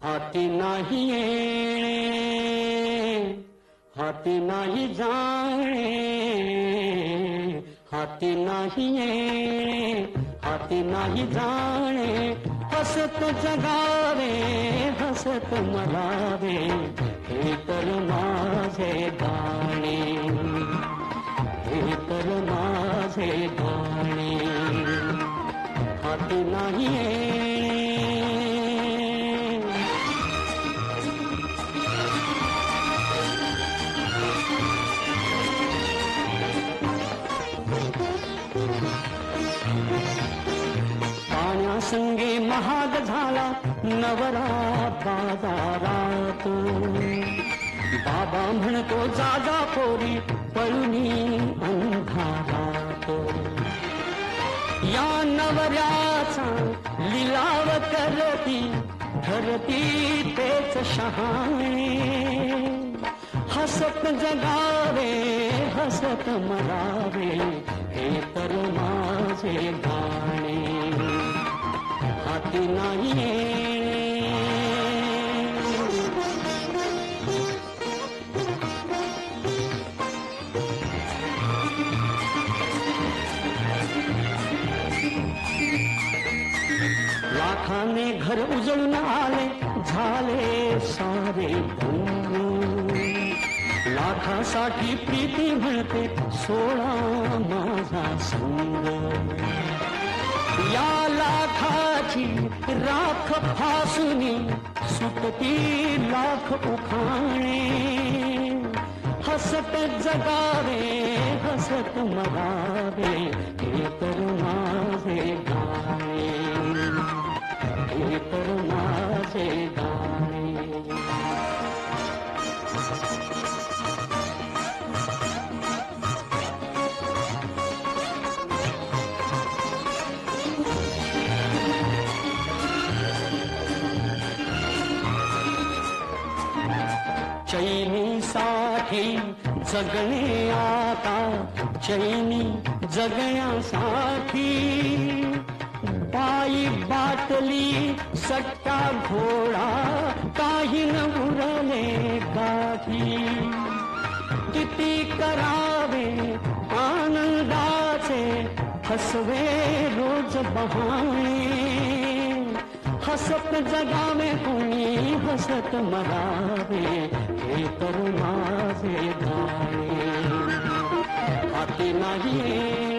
हाती नाही येणे, हाती नाही जाणे, हाती नाही येणे, हाती नाही जाणे, हसत जगावे हसत मरावे, हे तर माझे गाणे, हे तर माझे गाणे. हाती नाही येणे. पाण्यासंगे महाग झाला नवरा बाजारात, बाबा म्हणतो जागा पोरी पळुनी अंधारात. या नवऱ्याचा लिलाव करती ठरती तेच शहाणे, हसत जगावे हसत मरावे, हे तर माझे गाणे. हाती नाही लाखाने घर उजळून आले झाले सारे भंग, लाखासाठी प्रीती म्हणते सोळा माझा संग. या लाखाची राख फासुनी सुटती लाख उखाणे, हसत जगावे हसत मरावे, हे तर माझे गाणे, हे तर माझे गाणे. चैनीसाठी जगणे आता, चैनी जगण्यासाठी, बाई बाटली सट्टा घोडा काही न उरले गाठी. किती करावे आनंदाचे हसवे रोज बहाणे, हसत जगावे कोणी हसत मरावे, हे तर माझे गाणे. हाती नाही